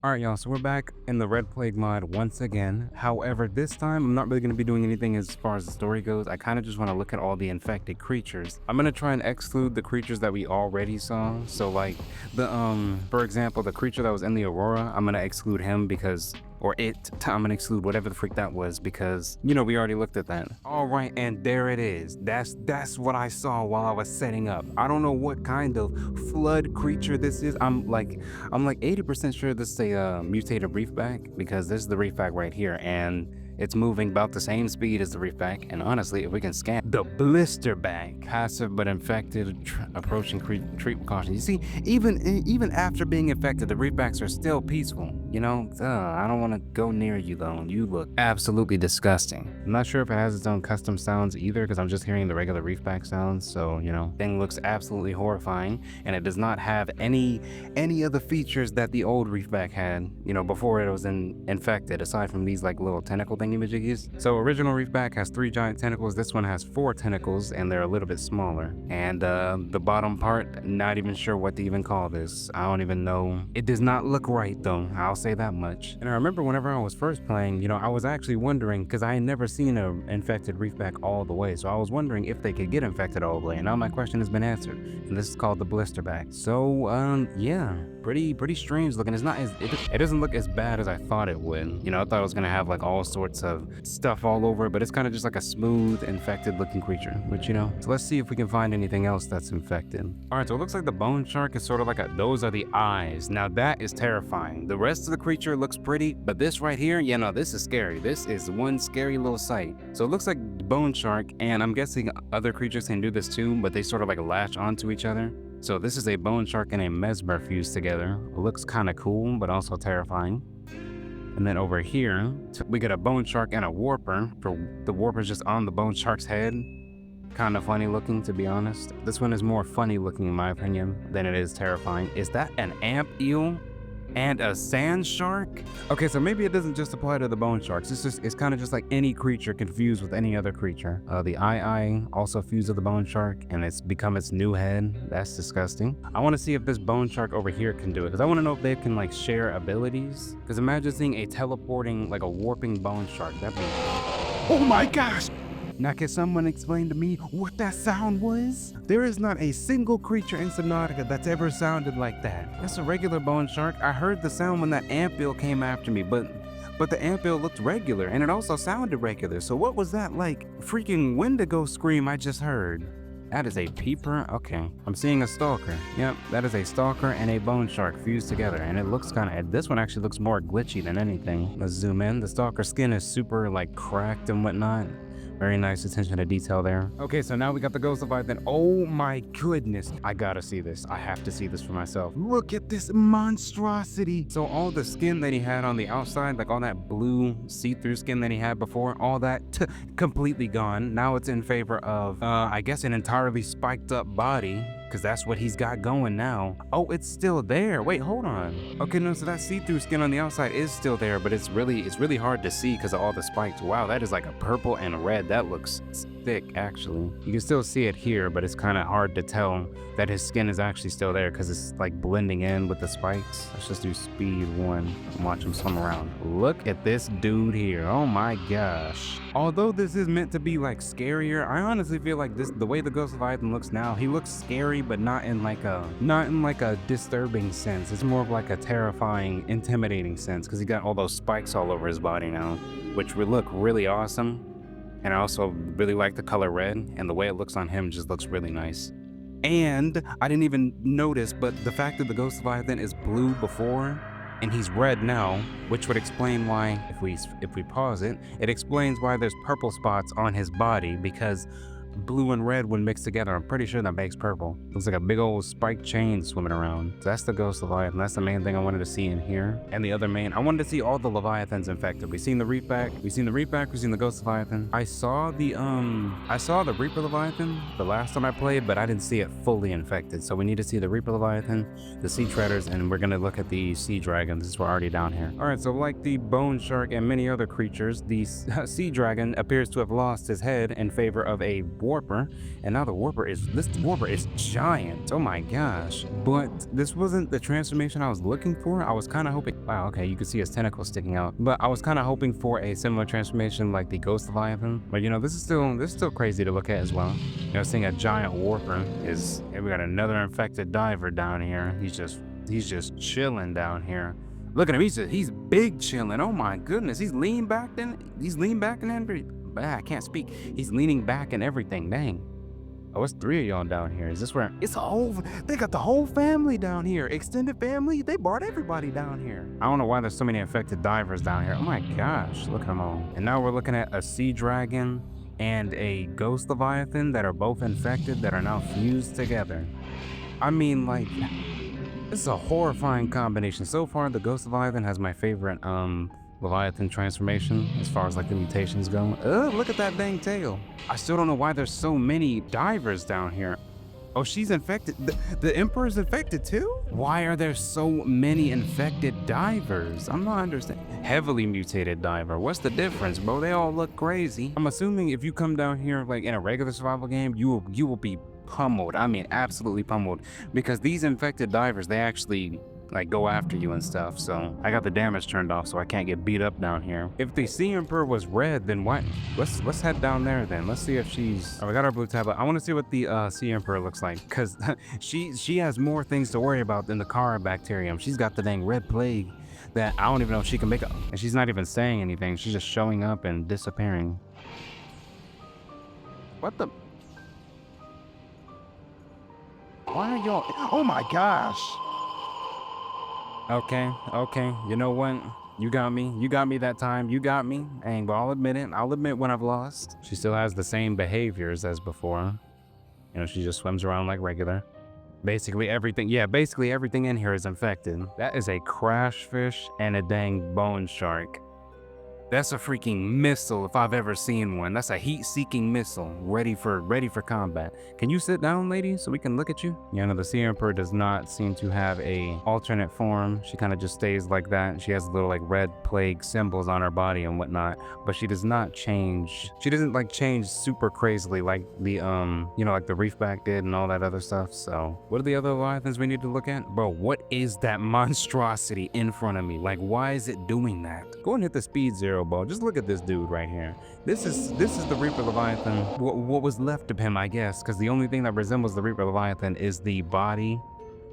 Alright y'all, so we're back in the Red Plague mod once again. However, this time I'm not really going to be doing anything as far as the story goes. I kind of just want to look at all the infected creatures. I'm going to try and exclude the creatures that we already saw. So like the for example, the creature that was in the Aurora, I'm going to exclude him because I'm gonna exclude whatever the freak that was because, you know, we already looked at that. All right, and there it is. That's what I saw while I was setting up. I don't know what kind of flood creature this is. I'm like 80% sure this is a mutated ReefBack because this is the ReefBack right here, and it's moving about the same speed as the ReefBack. And honestly, if we can scan the Blisterback, passive but infected, approaching, treat with caution. You see, even after being infected, the ReefBacks are still peaceful. You know, I don't want to go near you though. You look absolutely disgusting. I'm not sure if it has its own custom sounds either because I'm just hearing the regular ReefBack sounds. So, you know, thing looks absolutely horrifying, and it does not have any of the features that the old ReefBack had, you know, before it was infected, aside from these like little tentacle thingy-majiggies. So original ReefBack has 3 giant tentacles. This one has 4 tentacles, and they're a little bit smaller. And the bottom part, not even sure what to even call this. I don't even know. It does not look right though. I'll say that much. And I remember whenever I was first playing, you know, I was actually wondering, because I had never seen an infected ReefBack all the way, so I was wondering if they could get infected all the way, and now my question has been answered, and this is called the Blisterback. So yeah, pretty strange looking. It's not as it doesn't look as bad as I thought it would. You know, I thought it was gonna have like all sorts of stuff all over it, but it's kind of just like a smooth infected looking creature, which, you know. So let's see if we can find anything else that's infected. All right, so it looks like the Boneshark is sort of like those are the eyes. Now that is terrifying. The rest of the creature looks pretty, but this right here, yeah, no, this is scary. This is one scary little sight. So it looks like Boneshark, and I'm guessing other creatures can do this too, but they sort of like latch onto each other. So this is a Boneshark and a Mesmer fused together. It looks kind of cool, but also terrifying. And then over here, we get a Boneshark and a Warper. The Warper's just on the Boneshark's head. Kind of funny looking, to be honest. This one is more funny looking in my opinion than it is terrifying. Is that an amp eel? And a sand shark? Okay, so maybe it doesn't just apply to the bone sharks. It's kind of just like any creature confused with any other creature. The eye also fused with the bone shark, and it's become its new head. That's disgusting. I want to see if this bone shark over here can do it, because I want to know if they can like share abilities. Because imagine seeing a teleporting, like a warping bone shark. That'd be... Oh my gosh! Now can someone explain to me what that sound was? There is not a single creature in Subnautica that's ever sounded like that. That's a regular bone shark. I heard the sound when that amphil came after me, but the amphil looked regular, and it also sounded regular. So what was that like freaking Wendigo scream I just heard? That is a peeper? Okay. I'm seeing a stalker. Yep, that is a stalker and a bone shark fused together, and it looks kind of... This one actually looks more glitchy than anything. Let's zoom in. The stalker skin is super like cracked and whatnot. Very nice attention to detail there. Okay, so now we got the Ghost Leviathan. Oh my goodness. I gotta see this. I have to see this for myself. Look at this monstrosity. So all the skin that he had on the outside, like all that blue see-through skin that he had before, all that completely gone. Now it's in favor of, I guess, an entirely spiked up body, because that's what he's got going now. Oh, it's still there. Wait, hold on. Okay, no, so that see-through skin on the outside is still there, but it's really hard to see because of all the spikes. Wow, that is like a purple and red. That looks thick, actually. You can still see it here, but it's kind of hard to tell that his skin is actually still there because it's like blending in with the spikes. Let's just do speed 1 and watch him swim around. Look at this dude here. Oh my gosh. Although this is meant to be like scarier, I honestly feel like the way the Ghost Leviathan looks now, he looks scary, but not in like a disturbing sense. It's more of like a terrifying, intimidating sense because he got all those spikes all over his body now, which would look really awesome. And I also really like the color red, and the way it looks on him just looks really nice. And I didn't even notice, but the fact that the Ghost Leviathan is blue before and he's red now, which would explain why, if we pause it, it explains why there's purple spots on his body, because blue and red when mixed together, I'm pretty sure that makes purple. Looks like a big old spiked chain swimming around. So that's the Ghost Leviathan. That's the main thing I wanted to see in here. And the other main, I wanted to see all the Leviathans infected. We've seen the ReefBack, we've seen the Ghost Leviathan. I saw the Reaper Leviathan the last time I played, but I didn't see it fully infected. So we need to see the Reaper Leviathan, the Sea Treaders, and we're gonna look at the Sea Dragon. This is we're already down here. All right, so like the Bone Shark and many other creatures, the Sea Dragon appears to have lost his head in favor of a warper, and now the warper is, this warper is giant. Oh my gosh. But this wasn't the transformation I was looking for. I was kind of hoping, wow, okay, you can see his tentacles sticking out, but I was kind of hoping for a similar transformation like the Ghost Leviathan. But you know, this is still crazy to look at as well. You know, seeing a giant warper is, hey, we got another infected diver down here. He's just chilling down here. Look at him, he's big chilling. Oh my goodness, he's leaning back and everything. I can't speak. He's leaning back and everything. Dang. Oh, it's 3 of y'all down here. Is this where it's a whole, they got the whole family down here. Extended family, they brought everybody down here. I don't know why there's so many infected divers down here. Oh my gosh, look at them all. And now we're looking at a sea dragon and a ghost leviathan that are both infected that are now fused together. I mean, like, this is a horrifying combination. So far, the Ghost Leviathan has my favorite Leviathan transformation as far as like the mutations go. Look at that dang tail. I still don't know why there's so many divers down here. Oh, she's infected. The Emperor's infected too? Why are there so many infected divers? I'm not understanding. Heavily mutated diver. What's the difference, bro? They all look crazy. I'm assuming if you come down here like in a regular survival game, you will be pummeled. I mean, absolutely pummeled, because these infected divers, they actually like go after you and stuff. So I got the damage turned off so I can't get beat up down here. If the Sea Emperor was red, then what? Let's head down there then. Let's see if she's, oh, we got our blue tablet. I want to see what the Sea Emperor looks like, because she has more things to worry about than the Caribacterium. She's got the dang red plague that I don't even know if she can make up, and she's not even saying anything. She's just showing up and disappearing. What the? Why are y'all? Oh my gosh. Okay. You know what? You got me that time. You got me. Dang, but I'll admit it. I'll admit when I've lost. She still has the same behaviors as before. You know, she just swims around like regular. Basically everything. Yeah, basically everything in here is infected. That is a crash fish and a dang bone shark. That's a freaking missile if I've ever seen one. That's a heat-seeking missile, ready for combat. Can you sit down, lady, so we can look at you? You know, the Sea Emperor does not seem to have a alternate form. She kind of just stays like that. She has little like red plague symbols on her body and whatnot, but she does not change. She doesn't like change super crazily like the you know, like the ReefBack did and all that other stuff. So what are the other Leviathans we need to look at? Bro, what is that monstrosity in front of me? Like, why is it doing that? Go and hit the speed 0. Ball. Just look at this dude right here. This is the Reaper Leviathan. What was left of him, I guess, because the only thing that resembles the Reaper Leviathan is the body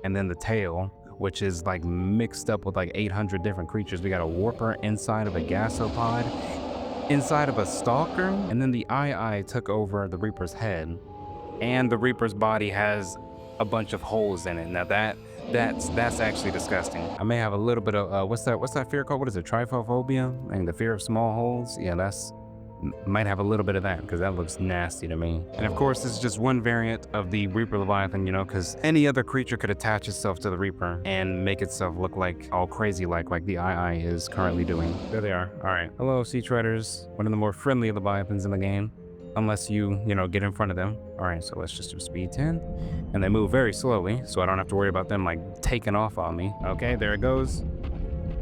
and then the tail, which is like mixed up with like 800 different creatures. We got a warper inside of a gasopod, inside of a stalker, and then the eye took over the Reaper's head, and the Reaper's body has a bunch of holes in it. Now that's actually disgusting. I may have a little bit of what's that fear called? What is it? Trypophobia? And the fear of small holes? Yeah, might have a little bit of that, because that looks nasty to me. And of course, this is just one variant of the Reaper Leviathan, you know, because any other creature could attach itself to the Reaper and make itself look like all crazy like the eye is currently doing. There they are. All right. Hello, Sea Treaders. One of the more friendly Leviathans in the game, unless you know, get in front of them. All right, so let's just do speed 10. And they move very slowly, so I don't have to worry about them like taking off on me. Okay, there it goes.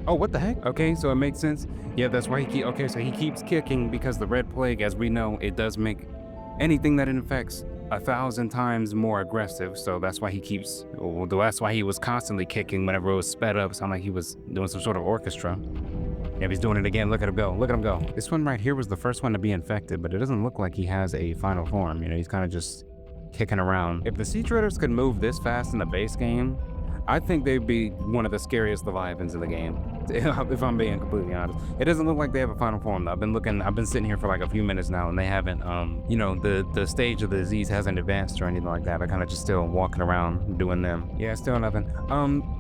Oh, what the heck? Okay, so it makes sense. Yeah, that's why okay, so he keeps kicking, because the red plague, as we know, it does make anything that it infects 1,000 times more aggressive. So that's why he keeps, well, that's why he was constantly kicking whenever it was sped up. Sounded like he was doing some sort of orchestra. Yeah, he's doing it again. Look at him go. Look at him go. This one right here was the first one to be infected, but it doesn't look like he has a final form. You know, he's kind of just kicking around. If the Sea Treaders could move this fast in the base game, I think they'd be one of the scariest Leviathans in the game, if I'm being completely honest. It doesn't look like they have a final form though. I've been sitting here for like a few minutes now, and they haven't, you know, the stage of the disease hasn't advanced or anything like that. They're kind of just still walking around doing them. Yeah, still nothing.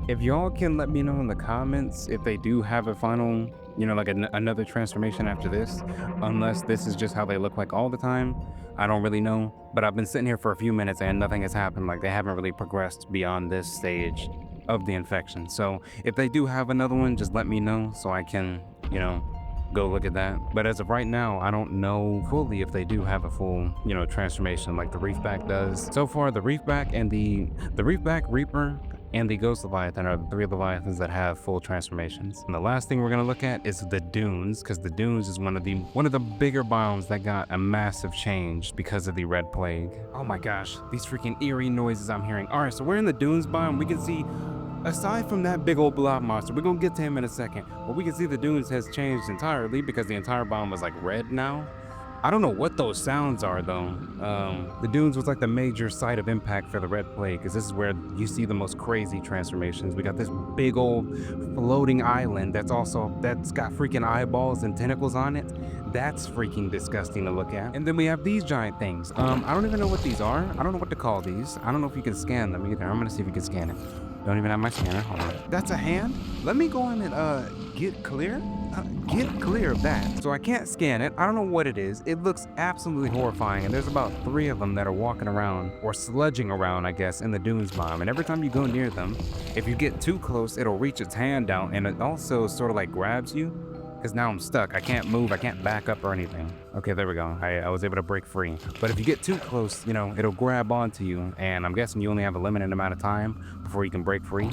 If y'all can let me know in the comments if they do have a final, you know, like another transformation after this, unless this is just how they look like all the time. I don't really know, but I've been sitting here for a few minutes and nothing has happened. Like, they haven't really progressed beyond this stage of the infection. So if they do have another one, just let me know so I can, you know, go look at that. But as of right now, I don't know fully if they do have a full, you know, transformation like the ReefBack does. So far, the ReefBack and the ReefBack Reaper and the Ghost Leviathan are the 3 Leviathans that have full transformations. And the last thing we're gonna look at is the dunes, because the dunes is one of the bigger biomes that got a massive change because of the Red Plague. Oh my gosh, these freaking eerie noises I'm hearing. All right, so we're in the dunes biome. We can see, aside from that big old blob monster, we're gonna get to him in a second, but we can see the dunes has changed entirely because the entire biome is like red now. I don't know what those sounds are though. The dunes was like the major site of impact for the Red Plague, because this is where you see the most crazy transformations. We got this big old floating island that's got freaking eyeballs and tentacles on it. That's freaking disgusting to look at. And then we have these giant things. I don't even know what these are. I don't know what to call these. I don't know if you can scan them either. I'm gonna see if you can scan it. Don't even have my scanner. Hold on. That's a hand? Let me go in and get clear. Get clear of that. So I can't scan it. I don't know what it is. It looks absolutely horrifying, and there's about 3 of them that are walking around, or sludging around, I guess, in the dunes biome. And every time you go near them, if you get too close, it'll reach its hand down, and it also sort of like grabs you. Because now I'm stuck. I can't move. I can't back up or anything. Okay, there we go. I was able to break free. But if you get too close, you know, it'll grab onto you. And I'm guessing you only have a limited amount of time before you can break free.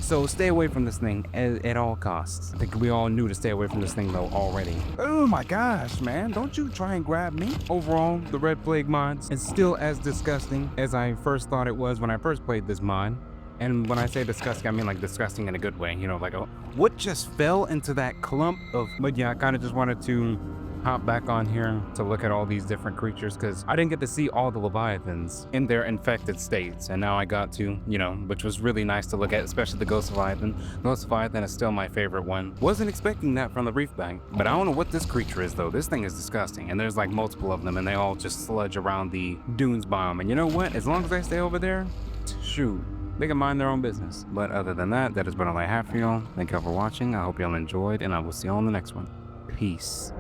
So stay away from this thing at all costs. I think we all knew to stay away from this thing though already. Oh my gosh, man. Don't you try and grab me. Overall, the Red Plague mods is still as disgusting as I first thought it was when I first played this mod. And when I say disgusting, I mean like disgusting in a good way, you know, like what just fell into that clump of, but yeah, I kind of just wanted to hop back on here to look at all these different creatures, because I didn't get to see all the Leviathans in their infected states, and now I got to, you know, which was really nice to look at, especially the Ghost Leviathan. Ghost Leviathan is still my favorite one. Wasn't expecting that from the ReefBack, but I don't know what this creature is though. This thing is disgusting, and there's like multiple of them, and they all just sludge around the dunes biome. And you know what? As long as I stay over there, shoot, they can mind their own business. But other than that, that is what all I have for y'all. Thank y'all for watching. I hope y'all enjoyed, and I will see y'all on the next one. Peace.